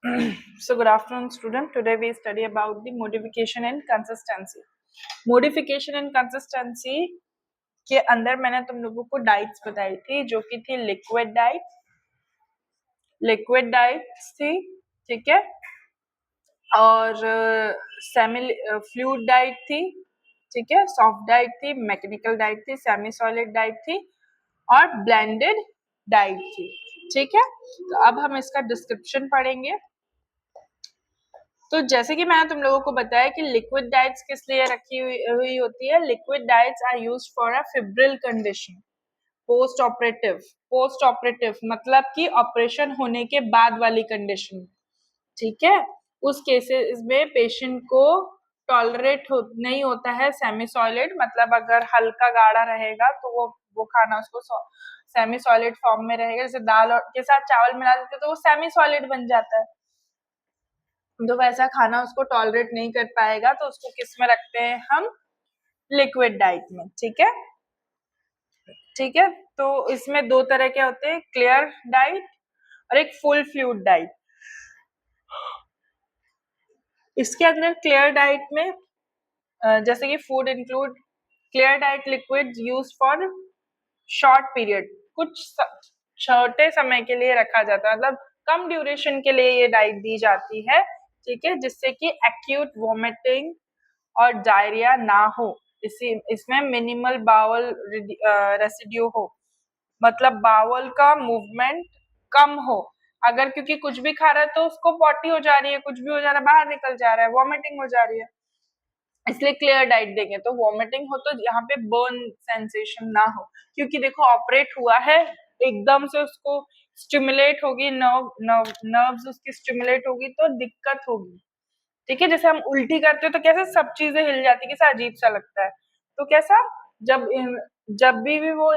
So good afternoon student. Today we study about the modification and consistency. Modification and consistency के अंदर मैंने तुम लोगों को डाइट्स बताई थी जो कि थी लिक्विड डाइट्स थी, ठीक है, और सेमी फ्लूइड डाइट थी, ठीक है, सॉफ्ट डाइट थी, मैकेनिकल डाइट थी, सेमी सॉलिड डाइट थी और ब्लेंडेड डाइट थी, ठीक है। तो अब हम इसका डिस्क्रिप्शन पढ़ेंगे। तो जैसे कि मैंने तुम लोगों को बताया कि लिक्विड डाइट्स किस लिए रखी हुई होती है। Liquid diets are used for a febrile condition, post operative मतलब कि ऑपरेशन होने के बाद वाली कंडीशन, ठीक है। उस केसेस में पेशेंट को टॉलरेट नहीं होता है सेमी सॉलिड, मतलब अगर हल्का गाढ़ा रहेगा तो वो खाना उसको सेमी सॉलिड फॉर्म में रहेगा। जैसे दाल और के साथ चावल मिला देते तो वो सेमी सॉलिड बन जाता है, तो वैसा खाना उसको टॉलरेट नहीं कर पाएगा, तो उसको किस में रखते हैं हम, लिक्विड डाइट में, ठीक है, ठीक है। तो इसमें दो तरह के होते हैं, क्लियर डाइट और एक फुल फ्लूइड डाइट। इसके अंदर क्लियर डाइट में जैसे कि food include clear diet liquid use for short period, कुछ छोटे समय के लिए रखा जाता है, मतलब कम ड्यूरेशन के लिए ये डाइट दी जाती है, ठीक है, जिससे कि एक्यूट वॉमिटिंग और डायरिया ना हो। इसमें मिनिमल बावल रेसिड्यू हो, मतलब बावल का मूवमेंट कम हो। अगर क्योंकि कुछ भी खा रहा है तो उसको पॉटी हो जा रही है, कुछ भी हो जा रहा है, बाहर निकल जा रहा है, वॉमिटिंग हो जा रही है, इसलिए क्लियर डाइट देंगे तो वॉमिटिंग हो तो यहाँ पे बर्न सेंसेशन ना हो, क्योंकि देखो ऑपरेट हुआ है, एकदम से उसको स्टिमुलेट होगी, नर्व्स उसकी स्टिमुलेट होगी तो दिक्कत होगी, ठीक है। जैसे हम उल्टी करते हैं तो कैसे सब चीजें हिल जाती है, कैसा अजीब सा लगता है, तो कैसा जब जब भी वो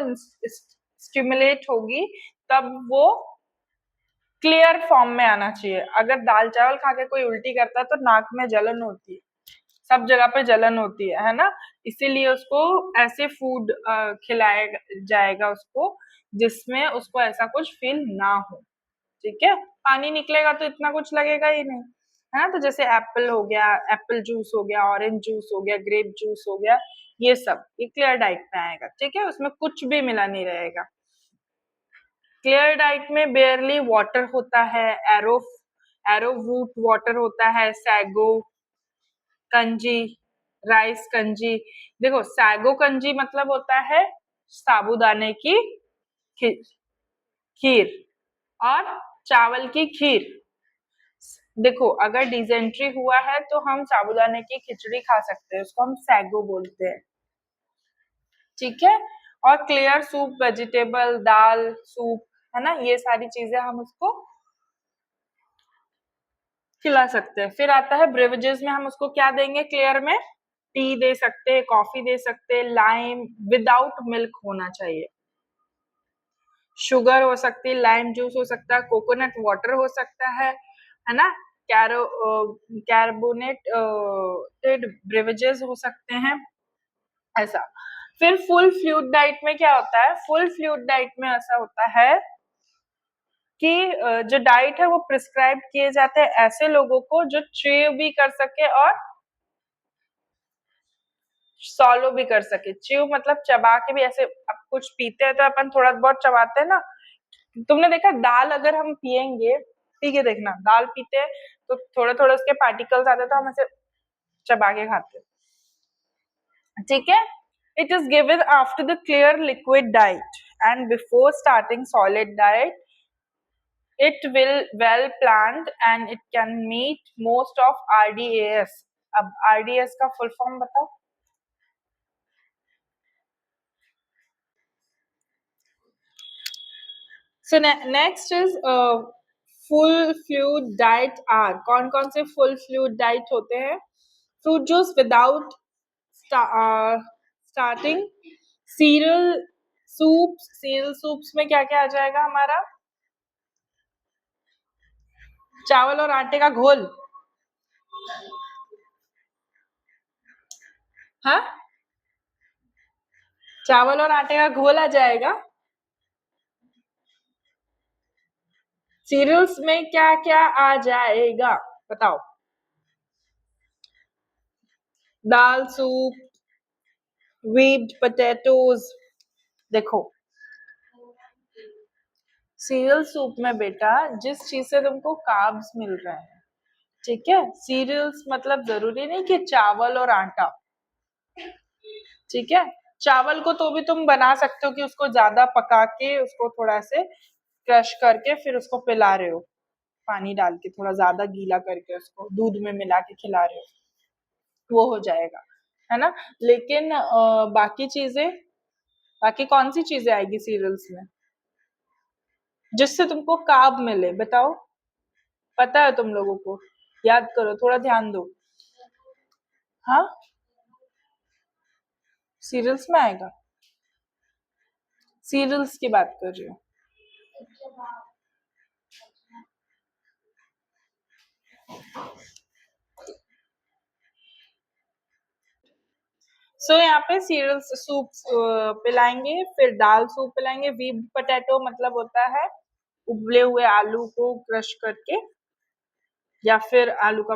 स्टिमुलेट होगी तब वो क्लियर फॉर्म में आना चाहिए। अगर दाल चावल खा के कोई उल्टी करता है तो नाक में जलन होती है, सब जगह पे जलन होती है ना, इसीलिए उसको ऐसे फूड खिलाया जाएगा उसको जिसमें उसको ऐसा कुछ फील ना हो, ठीक है। पानी निकलेगा तो इतना कुछ लगेगा ही नहीं, है ना। तो जैसे एप्पल हो गया, एप्पल जूस हो गया, ऑरेंज जूस हो गया, ग्रेप जूस हो गया, ये सब ये क्लियर डाइट में आएगा, ठीक है, उसमें कुछ भी मिला नहीं रहेगा। क्लियर डाइट में बेयरली वाटर होता है, एरो रूट वाटर होता है, सैगो कंजी, राइस कंजी। देखो सैगो कंजी मतलब होता है साबूदाने की खीर और चावल की खीर। देखो अगर डिसेंट्री हुआ है तो हम साबूदाने की खिचड़ी खा सकते हैं, उसको हम सैगो बोलते हैं, ठीक है। और क्लियर सूप, वेजिटेबल दाल सूप, है ना, ये सारी चीजें हम उसको खिला सकते हैं। फिर आता है ब्रेवरेजेस में, हम उसको क्या देंगे क्लियर में, टी दे सकते हैं, कॉफी दे सकते हैं, लाइम विदाउट मिल्क होना चाहिए, शुगर हो सकती है, लाइम जूस हो सकता है, कोकोनट वाटर हो सकता है ना, कार्बोनेटेड ब्रेवरेजेस हो सकते हैं, ऐसा। फिर फुल फ्लूइड डाइट में क्या होता है, फुल फ्लूइड डाइट में ऐसा होता है कि जो डाइट है वो प्रिस्क्राइब किए जाते हैं ऐसे लोगों को जो च्यू भी कर सके और सॉलो भी कर सके। च्यू मतलब चबा के भी, ऐसे अब कुछ पीते हैं तो अपन थोड़ा बहुत चबाते हैं ना, तुमने देखा दाल अगर हम पियेंगे, ठीक है, देखना दाल पीते हैं तो थोड़े थोड़े उसके पार्टिकल्स आते हैं तो हम ऐसे चबा के खाते हैं, ठीक है। It is given after the clear liquid diet and before starting solid diet, it will well planned and it can meet most of RDAS। अब RDAS का फुल फॉर्म बताओ। So next is full fluid diet are, कौन कौन से full fluid diet होते हैं, fruit juice without starting, cereal soups में क्या क्या आ जाएगा हमारा, चावल और आटे का घोल, हाँ चावल और आटे का घोल आ जाएगा। सीरियल्स में क्या क्या आ जाएगा बताओ? दाल, सूप, व्हीट पोटैटोज। देखो, सीरियल सूप में बेटा जिस चीज से तुमको कार्ब्स मिल रहे हैं, ठीक है, सीरियल्स मतलब जरूरी नहीं कि चावल और आटा, ठीक है। चावल को तो भी तुम बना सकते हो कि उसको ज्यादा पका के उसको थोड़ा से क्रश करके फिर उसको पिला रहे हो, पानी डाल के थोड़ा ज्यादा गीला करके उसको दूध में मिला के खिला रहे हो, वो हो जाएगा, है ना। लेकिन बाकी चीजें, बाकी कौन सी चीजें आएगी सीरियल्स में जिससे तुमको कार्ब मिले, बताओ? पता है तुम लोगों को? याद करो, थोड़ा ध्यान दो। हाँ, सीरियल्स में आएगा, सीरियल्स की बात कर रही हूँ। सो यहाँ पे सीरियल्स सूप पिलाएंगे, फिर दाल सूप पिलाएंगे। वीट पोटैटो मतलब होता है उबले हुए आलू को क्रश करके, या फिर आलू का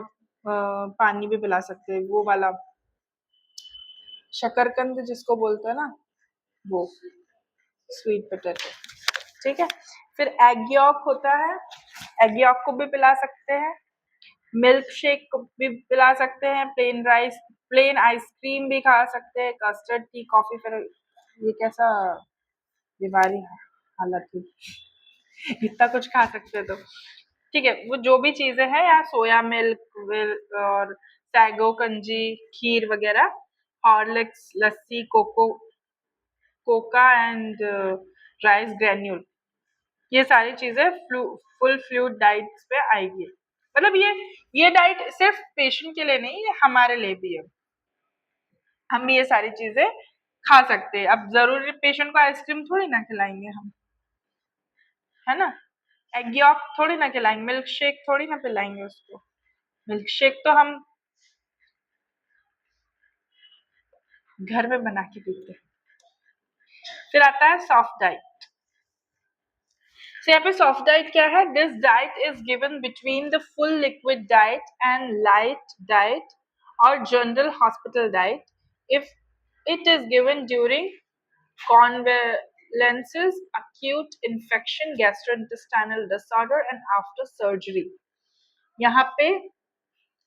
पानी भी पिला सकते हैं, वो वाला शकरकंद जिसको बोलते हैं ना, वो स्वीट पोटैटो, ठीक है। फिर एग यॉक होता है, एग यॉक को भी पिला सकते हैं। मिल्क शेक को भी पिला सकते हैं। प्लेन राइस, प्लेन आइसक्रीम भी खा सकते हैं। Custard, T, coffee. फिर ये कैसा बीमारी हालत हुई, इतना कुछ खा सकते हैं तो ठीक है। वो जो भी चीजें हैं, या सोया मिल्क और सैगो कंजी, खीर वगैरह, Horlicks, lassi, Coca and rice granule, ये सारी चीजें फुल फ्लूइड डाइट्स पे आएगी। मतलब ये डाइट सिर्फ पेशेंट के लिए नहीं, ये हमारे लिए भी है। हम भी ये सारी चीजें खा सकते हैं। अब जरूरी पेशेंट को आइसक्रीम थोड़ी ना खिलाएंगे हम, है ना। एग यॉक थोड़ी ना खिलाएंगे, मिल्क शेक थोड़ी ना पिलाएंगे उसको। मिल्क शेक तो हम घर में बना के पीते हैं। फिर आता है सॉफ्ट डाइट। So, यहाँ पे सॉफ्ट डाइट क्या है? This diet is given between the full liquid diet and light diet और general hospital diet if it is given during convalescence, acute infection, gastrointestinal disorder and after surgery. यहाँ पे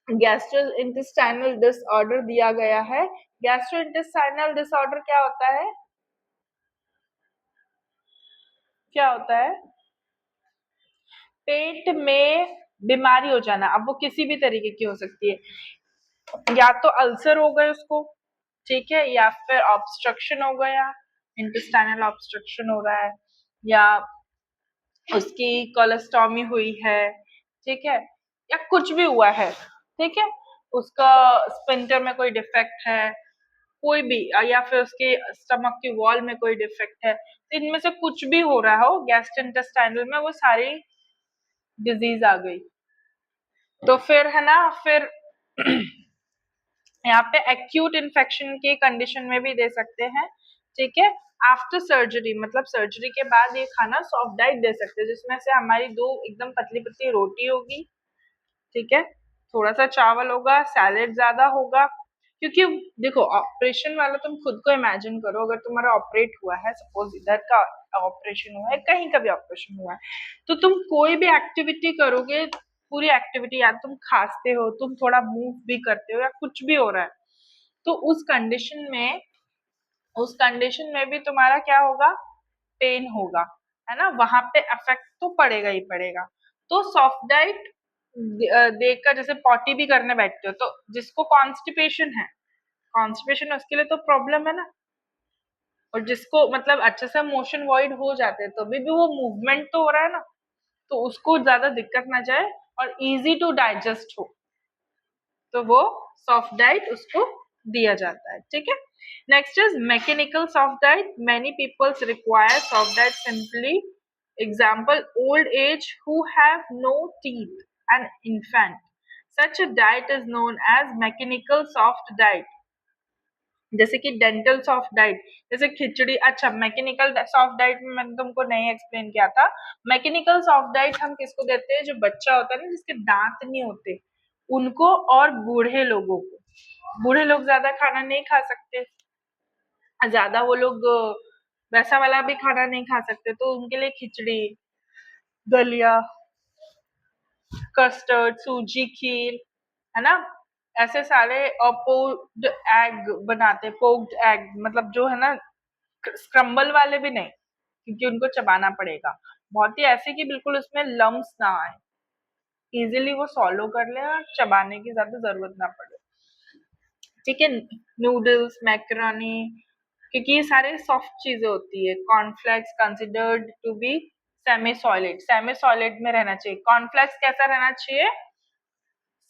gastrointestinal disorder दिया गया है। Gastrointestinal disorder क्या होता है? क्या होता है? पेट में बीमारी हो जाना। अब वो किसी भी तरीके की हो सकती है, या तो अल्सर हो गए उसको, ठीक है, या फिर ऑब्स्ट्रक्शन हो गया, इंटेस्टाइनल ऑब्स्ट्रक्शन हो रहा है, या उसकी कोलेस्टॉमी हुई है, ठीक है, या कुछ भी हुआ है, ठीक है, उसका स्पिंटर में कोई डिफेक्ट है, कोई भी, या फिर उसके स्टमक की वॉल में कोई डिफेक्ट है, तो इनमें से कुछ भी हो रहा हो गैस्ट्रोइंटेस्टाइनल में, वो सारी डिजीज आ गई। तो फिर है ना, फिर यहाँ पे एक्यूट इन्फेक्शन की कंडीशन में भी दे सकते हैं, ठीक है। आफ्टर सर्जरी मतलब सर्जरी के बाद ये खाना सॉफ्ट डाइट दे सकते हैं, जिसमें से हमारी दो एकदम पतली पतली रोटी होगी, ठीक है, थोड़ा सा चावल होगा, सैलेड ज्यादा होगा। क्योंकि देखो, ऑपरेशन वाला तुम खुद को इमेजिन करो, अगर तुम्हारा ऑपरेट हुआ है, सपोज इधर का ऑपरेशन हुआ है, कहीं का भी ऑपरेशन हुआ है, तो तुम कोई भी एक्टिविटी करोगे, पूरी एक्टिविटी, या तुम खांसते हो, तुम थोड़ा मूव भी करते हो, या कुछ भी हो रहा है, तो उस कंडीशन में भी तुम्हारा क्या होगा? पेन होगा, है ना, वहां पे इफेक्ट तो पड़ेगा ही पड़ेगा। तो सॉफ्ट डाइट देकर, जैसे पॉटी भी करने बैठते हो, तो जिसको कॉन्स्टिपेशन उसके लिए तो प्रॉब्लम है ना, और जिसको मतलब अच्छे से मोशन वॉइड हो जाते हैं, तो भी वो मूवमेंट तो हो रहा है ना, तो उसको ज्यादा दिक्कत ना जाए और इजी टू डाइजेस्ट हो, तो वो सॉफ्ट डाइट उसको दिया जाता है, ठीक है। Next is mechanical soft diet. Many peoples require soft diet simply, example old age who have no teeth and infant, such a diet is known as mechanical soft diet. जैसे कि dental soft diet, जैसे खिचड़ी। अच्छा, mechanical soft diet में मैंने तुमको नहीं explain किया था। मैकेनिकल सॉफ्ट डाइट हम किसको देते हैं? जो बच्चा होता है ना, जिसके दांत नहीं होते, उनको, और बूढ़े लोगों को। बूढ़े लोग ज्यादा खाना नहीं खा सकते, ज्यादा वो लोग वैसा वाला भी खाना नहीं खा सकते, तो उनके लिए खिचड़ी, दलिया, कस्टर्ड, सूजी खीर, है ना, ऐसे सारे। और पोक्ड एग बनाते, पोक्ड एग मतलब जो है ना, स्क्रम्बल वाले भी नहीं, क्योंकि उनको चबाना पड़ेगा। बहुत ही ऐसे कि बिल्कुल उसमें लम्स ना आए, इजीली वो सॉलो कर ले और चबाने की ज्यादा जरूरत ना पड़े। ठीक है, नूडल्स, मैकरोनी, क्योंकि ये सारे सॉफ्ट चीजें होती है। Cornflakes considered to be semi solid, semi solid में रहना चाहिए। कॉर्नफ्लेक्स कैसा रहना चाहिए?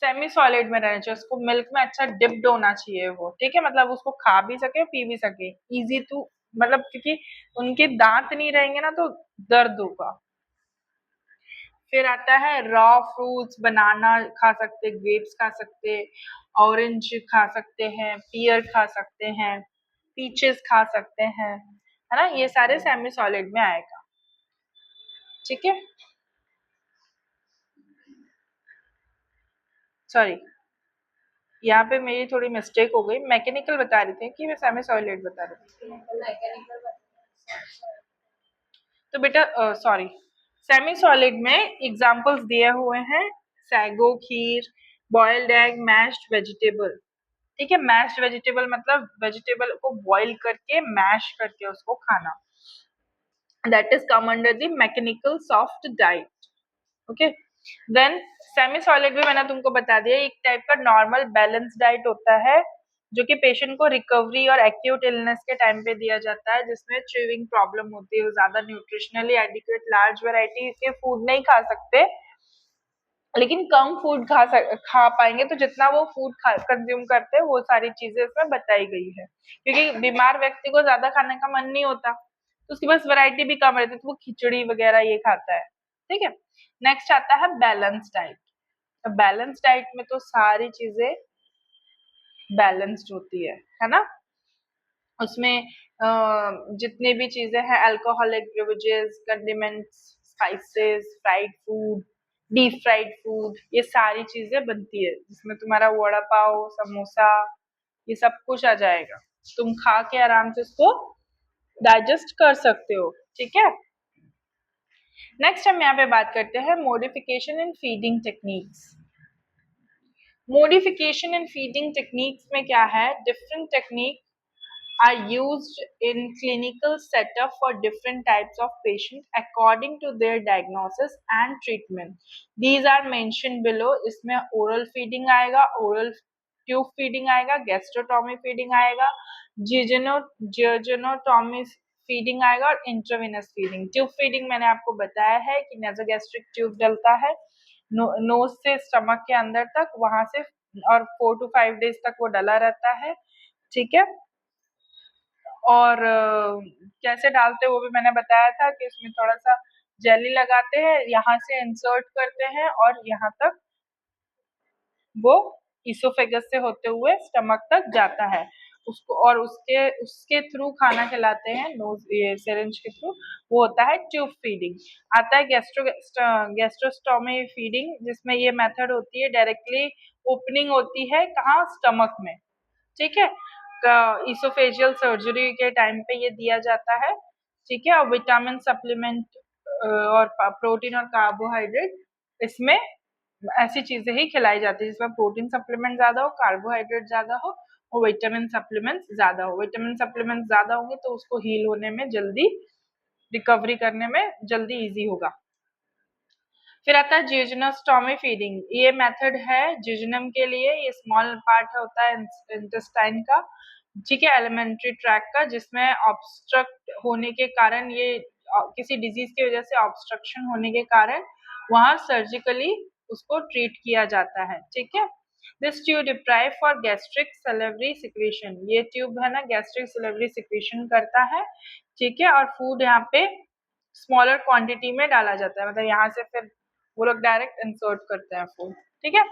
सेमी सॉलिड में रहना चाहिए, उसको मिल्क में अच्छा डिप्ड होना चाहिए वो, ठीक है, मतलब उसको खा भी सके, पी भी सके, इजी टू, मतलब क्योंकि उनके दांत नहीं रहेंगे ना तो दर्द होगा। फिर आता है रॉ फ्रूट्स, बनाना खा सकते, ग्रेप्स खा सकते, ऑरेंज खा सकते हैं, पियर खा सकते हैं, पीचेस खा सकते हैं, है ना, ये सारे सेमी सॉलिड में आएगा। ठीक है, सॉरी, यहाँ पे मेरी थोड़ी मिस्टेक हो गई, मैकेनिकल बता रही थी कि मैं सेमी सॉलिड बता रही थी। तो बेटा सॉरी, सेमी सॉलिड में एग्जांपल्स दिए हुए हैं, sago kheer, boiled egg, mashed vegetable. ठीक है, मैश्ड वेजिटेबल मतलब वेजिटेबल को बॉईल करके मैश करके उसको खाना, that is come under the mechanical soft diet. Okay, then semi solid भी मैंने तुमको बता दिया, एक टाइप का नॉर्मल बैलेंस डाइट होता है, जो कि पेशेंट को रिकवरी और एक्यूट इलनेस के टाइम पे दिया जाता है, जिसमें च्यूइंग प्रॉब्लम होती है, ज्यादा न्यूट्रिशनली एडिक्वेट लार्ज वैरायटी के फूड नहीं खा सकते, लेकिन कम फूड खा पाएंगे, तो जितना वो फूड कंज्यूम करते हैं वो सारी चीजें इसमें बताई गई है, क्योंकि बीमार व्यक्ति को ज्यादा खाने का मन नहीं होता, तो उसके पास वैरायटी भी कम रहती है, तो वो खिचड़ी वगैरह ये खाता है। ठीक है, नेक्स्ट आता है बैलेंस डाइट। तो बैलेंस डाइट में तो सारी चीजें बैलेंस्ड होती है ना, उसमें जितने भी चीजें हैं, alcoholic beverages, condiments, spices, fried food, deep fried food, ये सारी चीजें बनती है, जिसमें तुम्हारा वड़ा पाव, समोसा, ये सब कुछ आ जाएगा, तुम खा के आराम से इसको डाइजेस्ट कर सकते हो। ठीक है, नेक्स्ट हम यहाँ पे बात करते हैं modification in feeding techniques. Modification in feeding techniques में क्या है? Different technique are used in clinical setup for different types of patients according to their diagnosis and treatment. These are mentioned below. इसमें oral feeding आएगा, oral tube feeding आएगा, gastrotomy feeding आएगा, जियोजेनोटॉमी feeding आएगा, और intravenous feeding. Tube feeding मैंने आपको बताया है कि नेजोगैस्ट्रिक ट्यूब डलता है नोज से स्टमक के अंदर तक, वहां से, और 4 to 5 डेज तक वो डला रहता है। ठीक है, और कैसे डालते वो भी मैंने बताया था कि इसमें थोड़ा सा जेली लगाते हैं, यहाँ से इंसर्ट करते हैं और यहाँ तक वो इसोफेगस से होते हुए स्टमक तक जाता है उसको, और उसके उसके थ्रू खाना खिलाते हैं, नोज ये सिरिंज के थ्रू, वो होता है ट्यूब फीडिंग। आता है गैस्ट्रोस्टोमी फीडिंग, जिसमें ये मेथड होती है डायरेक्टली ओपनिंग होती है कहाँ? स्टमक में। ठीक है, इसोफेजियल सर्जरी के टाइम पे ये दिया जाता है। ठीक है, और विटामिन सप्लीमेंट और प्रोटीन और कार्बोहाइड्रेट, इसमें ऐसी चीजें ही खिलाई जाती है जिसमें प्रोटीन सप्लीमेंट ज्यादा हो, कार्बोहाइड्रेट ज्यादा हो, और विटामिन सप्लीमेंट ज्यादा हो। विटामिन सप्लीमेंट ज्यादा होंगे तो उसको हील होने में जल्दी, रिकवरी करने में जल्दी इजी होगा। फिर आता है जियोजेनोस्टोमी फीडिंग, ये मेथड है जियोजेनम के लिए, ये स्मॉल पार्ट होता है इंटेस्टाइन का, ठीक है, एलिमेंट्री ट्रैक का, जिसमें ऑब्स्ट्रक्ट होने के कारण, ये किसी डिजीज की वजह से ऑब्स्ट्रक्शन होने के कारण वहां सर्जिकली उसको ट्रीट किया जाता है। ठीक है, this tube deprive for gastric salivary secretion, ये ट्यूब है ना गैस्ट्रिक सेलेवरी सिक्रीशन करता है। ठीक है, और फूड यहाँ पे स्मॉलर क्वांटिटी में डाला जाता है, मतलब यहाँ से फिर वो लोग डायरेक्ट इंसर्ट करते हैं फूड। ठीक है,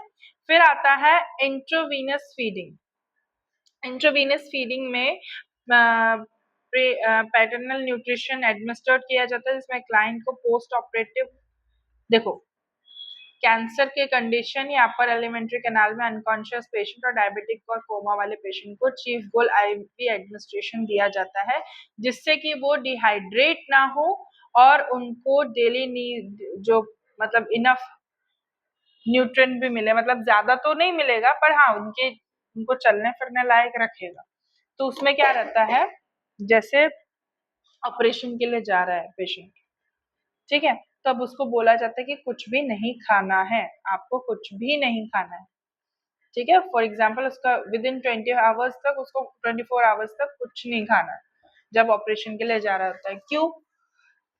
फिर आता है इंट्रोवीनस फीडिंग। इंट्रावीनस फीडिंग में पैटर्नल न्यूट्रिशन एडमिनिस्ट्रेट किया जाता है, जिसमें क्लाइंट को पोस्ट ऑपरेटिव, देखो कैंसर के कंडीशन या अपर एलिमेंट्री कैनाल में अनकॉन्शियस पेशेंट और डायबिटिक और कोमा वाले पेशेंट को चीफ गोल आईवी एडमिनिस्ट्रेशन दिया जाता है, जिससे कि वो डिहाइड्रेट ना हो और उनको डेली नीड जो मतलब इनफ न्यूट्रिएंट भी मिले, मतलब ज्यादा तो नहीं मिलेगा पर हाँ उनको चलने फिरने लायक रखेगा। तो उसमें क्या रहता है, जैसे ऑपरेशन के लिए जा रहा है पेशेंट, ठीक है, तो अब उसको बोला जाता है कि कुछ भी नहीं खाना है, आपको कुछ भी नहीं खाना है, ठीक है। फॉर एग्जाम्पल उसका विद इन 20 आवर्स तक, उसको 24 आवर्स तक कुछ नहीं खाना है जब ऑपरेशन के लिए जा रहा होता है। क्यों?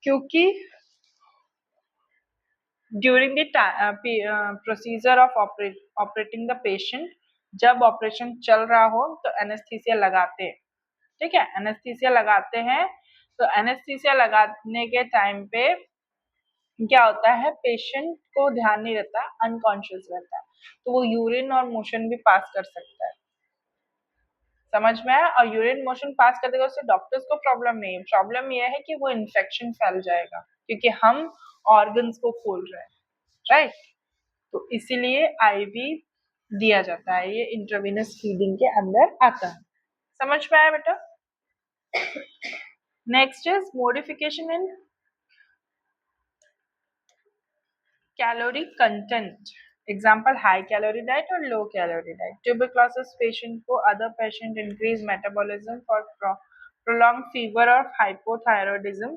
क्योंकि during the procedure of operating the patient, जब ऑपरेशन चल रहा हो तो एनेस्थीसिया लगाते हैं, ठीक है, एनेस्थीसिया लगाते हैं। तो एनेस्थीसिया लगाने के टाइम पे क्या होता है, पेशेंट को ध्यान नहीं रहता, अनकॉन्शियस रहता है, तो वो यूरिन और मोशन भी पास कर सकता है, समझ में आया। और यूरिन मोशन पास कर देगा, उससे डॉक्टर्स को प्रॉब्लम नहीं है, प्रॉब्लम ये है कि वो इन्फेक्शन फैल जाएगा क्योंकि हम ऑर्गन्स को खोल रहे हैं, राइट। तो इसीलिए आईवी दिया जाता है, ये इंट्रावेनस फीडिंग के अंदर आता है, समझ में आया बेटा। Next is modification in calorie content, example high calorie diet और low calorie diet. Tuberculosis patient को other patient increase metabolism for prolonged fever or hypothyroidism.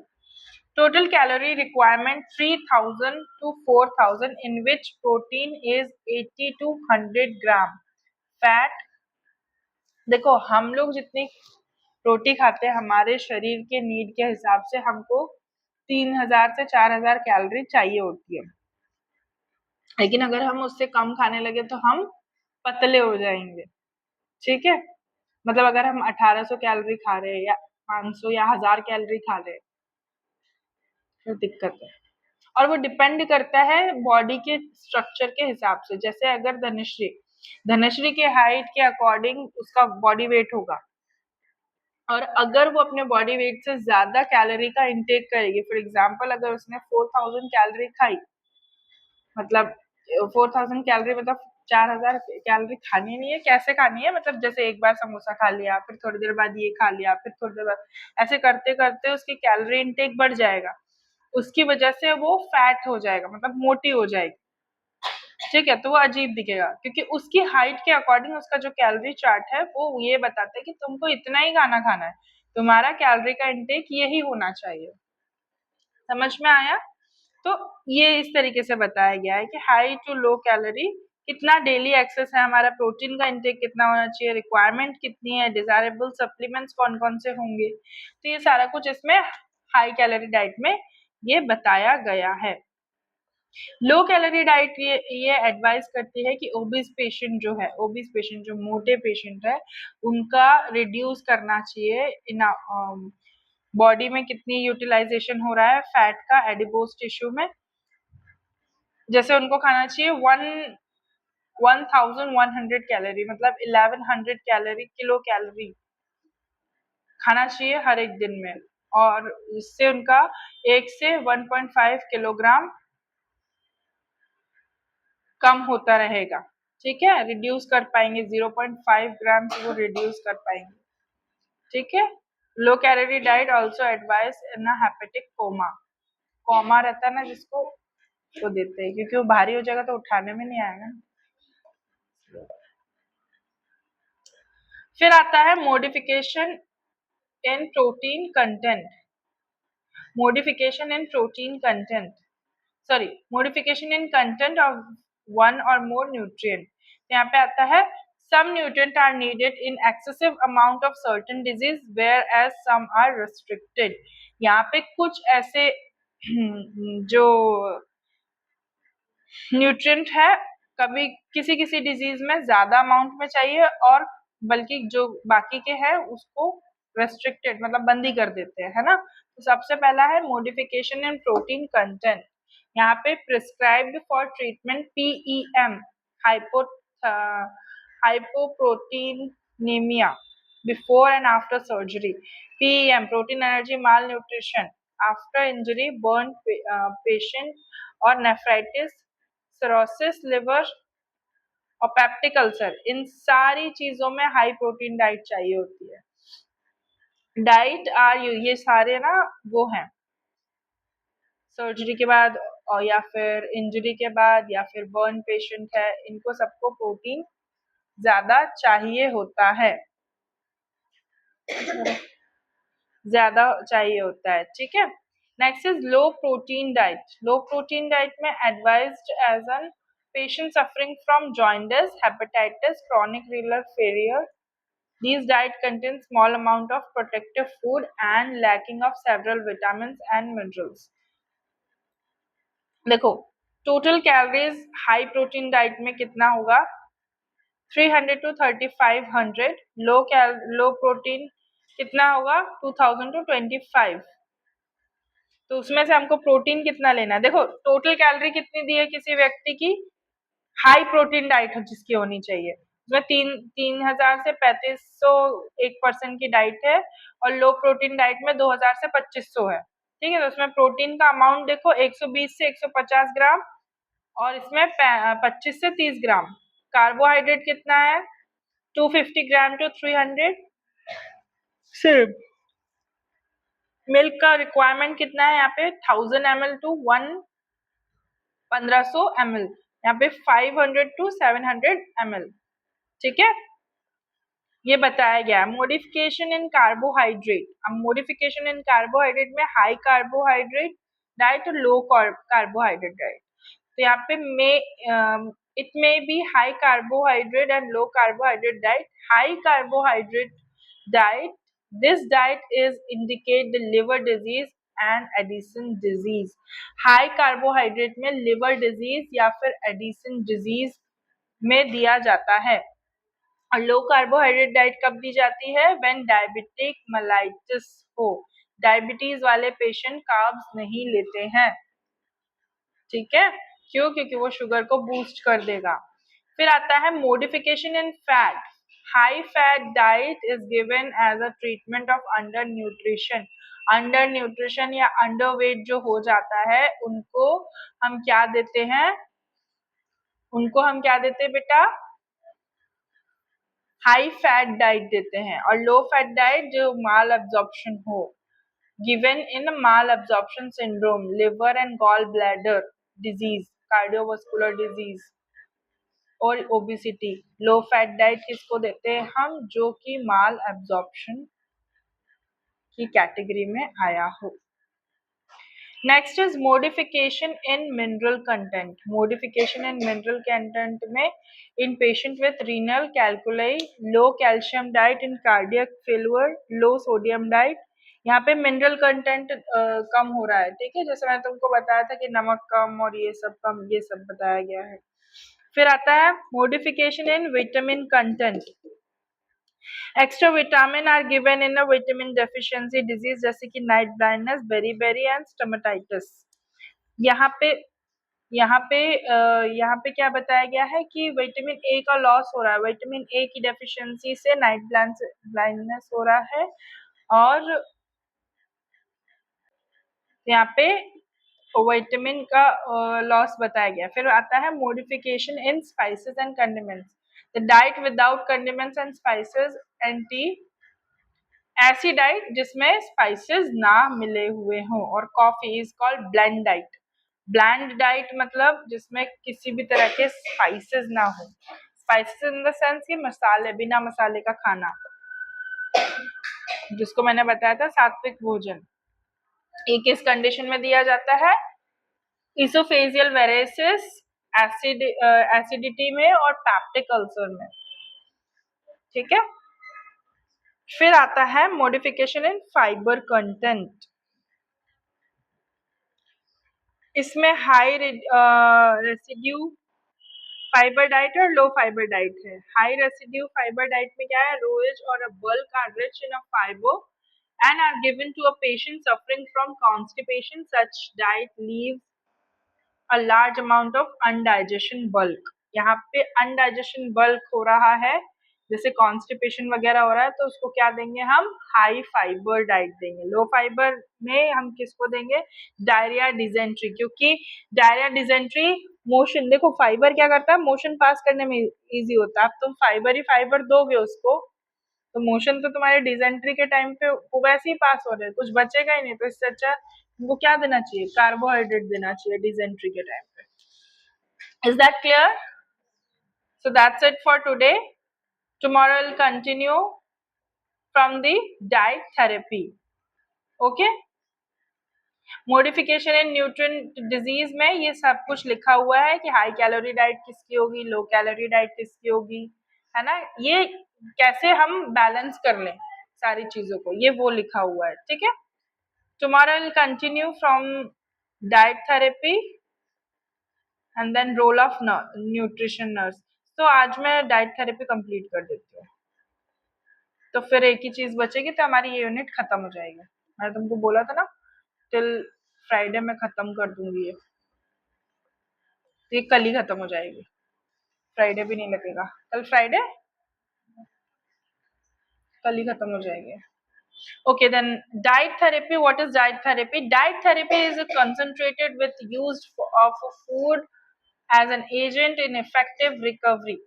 Total calorie requirement 3000 to 4000, in which protein is 80 to 100 gram. Fat, देखो हम लोग जितनी रोटी खाते हैं हमारे शरीर के नीड के हिसाब से हमको 3000 से 4000 कैलोरी चाहिए होती है, लेकिन अगर हम उससे कम खाने लगे तो हम पतले हो जाएंगे, ठीक है। मतलब अगर हम 1800 कैलोरी खा रहे हैं या 500 या 1000 कैलोरी खा रहे हैं तो दिक्कत है। और वो डिपेंड करता है बॉडी के स्ट्रक्चर के हिसाब से, जैसे अगर धनश्री के हाइट के अकॉर्डिंग उसका बॉडी वेट होगा, और अगर वो अपने बॉडी वेट से ज्यादा कैलोरी का इंटेक करेगी, फॉर एग्जांपल अगर उसने 4000 कैलोरी खाई, मतलब 4000 कैलोरी मतलब 4000 कैलोरी खानी नहीं है, कैसे खानी है, मतलब जैसे एक बार समोसा खा लिया, फिर थोड़ी देर बाद ये खा लिया, फिर थोड़ी देर बाद, ऐसे करते करते उसकी कैलोरी इंटेक बढ़ जाएगा, उसकी वजह से वो फैट हो जाएगा, मतलब मोटी हो जाएगी, ठीक है। तो वो अजीब दिखेगा क्योंकि उसकी हाइट के अकॉर्डिंग उसका जो कैलोरी चार्ट है वो ये बताता है कि तुमको इतना ही खाना खाना है, तुम्हारा कैलोरी का इंटेक यही होना चाहिए, समझ में आया। तो ये इस तरीके से बताया गया है कि हाई टू लो कैलोरी कितना डेली एक्सेस है, हमारा प्रोटीन का इंटेक कितना होना चाहिए, रिक्वायरमेंट कितनी है, डिजायरेबल सप्लीमेंट्स कौन कौन से होंगे, तो ये सारा कुछ इसमें हाई कैलोरी डाइट में ये बताया गया है। लो कैलोरी डाइट ये एडवाइस करती है कि ओबीस पेशेंट जो है, ओबीस पेशेंट जो मोटे पेशेंट है, उनका रिड्यूस करना चाहिए इन बॉडी में कितनी यूटिलाइजेशन हो रहा है फैट का एडिपोज टिश्यू में, जैसे उनको खाना चाहिए 1100 कैलोरी, मतलब 1100 कैलोरी किलो कैलोरी खाना चाहिए हर एक दिन में, और इससे उनका 1 से 1.5 किलोग्राम कम होता रहेगा, ठीक है, रिड्यूस कर पाएंगे, 0.5 ग्राम से वो रिड्यूस कर पाएंगे, ठीक है। Low calorie diet also advice in hepatic coma, coma रहता है ना जिसको, वो देते हैं क्योंकि वो भारी हो जाएगा तो उठाने में नहीं आएगा। फिर आता है modification in protein content, modification in protein content, sorry, modification in content of one or more nutrient। यहाँ पे आता है some nutrient are needed in excessive amount of certain disease whereas some are restricted। यहाँ पे कुछ ऐसे जो nutrient है कभी किसी किसी डिजीज में ज्यादा अमाउंट में चाहिए, और बल्कि जो बाकी के हैं उसको रेस्ट्रिक्टेड मतलब बंदी कर देते हैं, है ना। तो सबसे पहला है मॉडिफिकेशन इन प्रोटीन कंटेंट, यहाँ पे prescribed for treatment PEM hypoprotein anemia before and after surgery. PEM, protein energy malnutrition after injury, burn patient or nephritis, cirrhosis liver और पेप्टिक अल्सर, इन सारी चीजों में हाई प्रोटीन डाइट चाहिए होती है. डाइट आर ये सारे ना वो हैं सर्जरी के बाद और या फिर इंजरी के बाद या फिर बर्न पेशेंट है, इनको सबको प्रोटीन ज्यादा चाहिए होता है, ज्यादा चाहिए होता है. ठीक है. Next is low protein diet. Low protein diet में advised as an patient suffering from jaundice, hepatitis, chronic renal failure. These diet contain small amount of protective food and lacking of several vitamins and minerals. देखो total calories high protein diet में कितना होगा 300 to 3500. Low protein कितना होगा 2000 to 25. तो उसमें से हमको प्रोटीन कितना लेना है. देखो टोटल कैलोरी कितनी दी है किसी व्यक्ति की हाई प्रोटीन डाइट जिसकी होनी चाहिए उसमें 3000 से 3500 एक पर्सन की डाइट है और लो प्रोटीन डाइट में 2000 से 2500 है. ठीक है. तो उसमें प्रोटीन का अमाउंट देखो 120 से 150 ग्राम और इसमें 25 से 30 ग्राम. कार्बोहाइड्रेट कितना है 250 ग्राम टू 300. सिर्फ मिल्क का रिक्वायरमेंट कितना है यहाँ पे 1000 ml टू 1500 ml. यहाँ पे 500 टू 700 ml. ठीक है. ये बताया गया. Modification in carbohydrate. अब मॉडिफिकेशन इन कार्बोहाइड्रेट में हाई कार्बोहाइड्रेट डाइट और लो कार्बोहाइड्रेट डाइट. तो यहाँ पे it may be high carbohydrate and low carbohydrate diet. High carbohydrate diet, this diet is indicate the liver disease and Addison disease. High carbohydrate में liver disease या फिर Addison disease में दिया जाता है. और लो कार्बोहाइड्रेट डाइट कब दी जाती है व्हेन डायबिटिक मेलाइटिस हो. डायबिटीज वाले पेशेंट कार्ब्स नहीं लेते हैं. ठीक है. क्यों? क्योंकि वो शुगर को बूस्ट कर देगा. फिर आता है modification in fat. High fat diet is given as a treatment of under nutrition. Under nutrition या अंडर वेट जो हो जाता है उनको हम क्या देते हैं बेटा हाई फैट डाइट देते हैं. और लो फैट डाइट जो माल एब्जॉर्प्शन हो given in malabsorption syndrome, liver and gall bladder disease, cardiovascular disease और ओबेसिटी. लो फैट डाइट किसको देते हैं हम जो कि माल एब्जॉर्प्शन की कैटेगरी में आया हो. Next is modification in mineral content. Modification in mineral content में in patient with renal calculi, low calcium diet in cardiac failure, low sodium diet. यहाँ पे मिनरल कंटेंट कम हो रहा है. ठीक है. जैसे मैं तुमको बताया था कि नमक कम और ये सब कम, ये सब बताया गया है. फिर आता है modification in vitamin content. Extra vitamin are given in a vitamin deficiency disease जैसे कि night blindness, beri and stomatitis. यहाँ पे क्या बताया गया है कि विटामिन ए का लॉस हो रहा है. विटामिन ए की डेफिशिएंसी से नाइट ब्लाइंडनेस हो रहा है. और यहाँ पे विटामिन का लॉस बताया गया. फिर आता है modification in spices and condiments. The diet without condiments and spices anti ऐसी डाइट जिसमें स्पाइसेस ना मिले हुए हों. और coffee is called blend diet. Bland diet मतलब जिसमें किसी भी तरह के स्पाइसेस ना हो. स्पाइसेस इन द सेंस कि मसाले, बिना मसाले का खाना, जिसको मैंने बताया था सात्विक भोजन. ये किस कंडीशन में दिया जाता है इसोफेजियल वेरेसिस, एसिडिटी में और पैप्टिक अल्सर में. ठीक है. फिर आता है मॉडिफिकेशन इन फाइबर कंटेंट. इसमें हाई रेसिड्यू फाइबर डाइट और लो फाइबर डाइट है. हाई रेसिड्यू फाइबर डाइट में क्या है रोज और a bulk are rich in a fibre and are given to a patient suffering from constipation. Such diet leaves a large amount of undigestion bulk. यहाँ पे undigestion bulk हो रहा है जैसे कॉन्स्टिपेशन वगैरह हो रहा है तो उसको क्या देंगे हम, हाई फाइबर डाइट देंगे। लो फाइबर में हम किसको देंगे, डायरिया डिजेंट्री, क्योंकि डायरिया डिजेंट्री मोशन, देखो फाइबर क्या करता है, मोशन पास करने में इजी होता है। अब तुम फाइबर ही फाइबर दोगे उसको तो मोशन तो तुम्हारे डिजेंट्री के टाइम पे वो वैसे ही पास हो रहे हैं, कुछ बचेगा ही नहीं। तो इससे अच्छा तुमको क्या देना चाहिए, कार्बोहाइड्रेट देना चाहिए डिजेंट्री के टाइम पे। Is that clear? So that's it for today. Tomorrow we'll continue from the diet therapy. Okay? Modification in nutrient disease में ये सब कुछ लिखा हुआ है कि हाई कैलोरी डाइट किसकी होगी, लो कैलोरी डाइट किसकी होगी, है ना। ये कैसे हम बैलेंस कर लें सारी चीजों को, ये वो लिखा हुआ है, ठीक है। Tomorrow will continue from diet therapy and then role of nutrition nurse. तो आज मैं डाइट थेरेपी कंप्लीट कर देती हूँ, तो फिर एक ही चीज बचेगी, तो हमारी ये यूनिट खत्म हो जाएगी। मैंने तुमको बोला था ना टिल फ्राइडे में खत्म कर दूंगी ये कल ही खत्म हो जाएगी, फ्राइडे भी नहीं लगेगा, कल फ्राइडे, कल ही खत्म हो जाएगी। Okay, then diet therapy. What is diet therapy? Diet therapy is concentrated with use of food as an agent in effective recovery.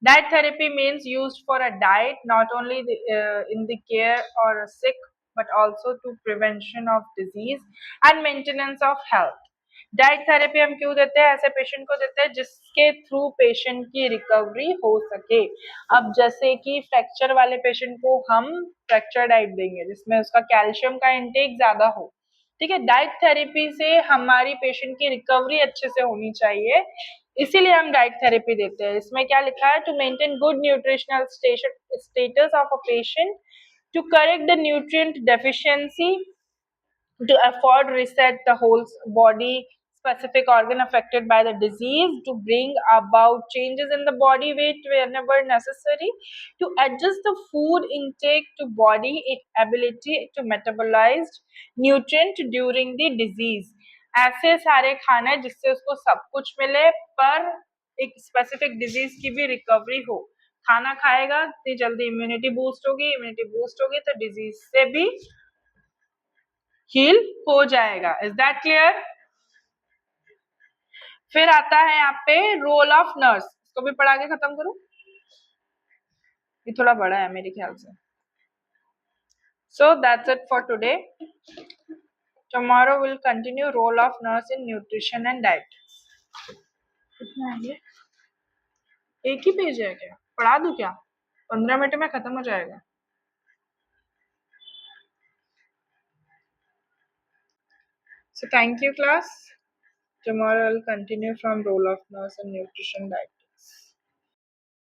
Diet therapy means used for a diet, not only in the care or a sick, but also to prevention of disease and maintenance of health. Diet therapy हम क्यों देते हैं, ऐसे patient को देते हैं जिसके through patient की रिकवरी हो सके। अब जैसे कि फ्रैक्चर वाले पेशेंट को हम फ्रैक्चर डाइट देंगे जिसमें उसका कैल्शियम का इंटेक ज्यादा हो, ठीक है। डाइट थेरेपी से हमारी पेशेंट की रिकवरी अच्छे से होनी चाहिए, इसीलिए हम डाइट थेरेपी देते हैं। इसमें क्या लिखा है, to maintain good nutritional status of a patient, to correct the nutrient deficiency, to afford reset the whole body specific organ affected by the disease, to bring about changes in the body weight whenever necessary, to adjust the food intake to body its ability to metabolize nutrient during the disease। ऐसे सारे खाने जिससे उसको सब कुछ मिले पर एक स्पेसिफिक डिजीज की भी रिकवरी हो। खाना खाएगा इतनी जल्दी इम्यूनिटी बूस्ट होगी, इम्यूनिटी बूस्ट होगी तो डिजीज से भी हील हो जाएगा। Is that clear? फिर आता है यहाँ पे रोल ऑफ नर्स, इसको भी पढ़ा के खत्म करूं, ये थोड़ा बड़ा है मेरे ख्याल से। So that's it for today. Tomorrow will continue role of nurse in nutrition and diet. कितना है ये, एक ही पेज है क्या, पढ़ा दूं क्या, 15 मिनट में खत्म हो जाएगा। So thank you class. Tomorrow I'll continue from role of nurse and nutrition diet.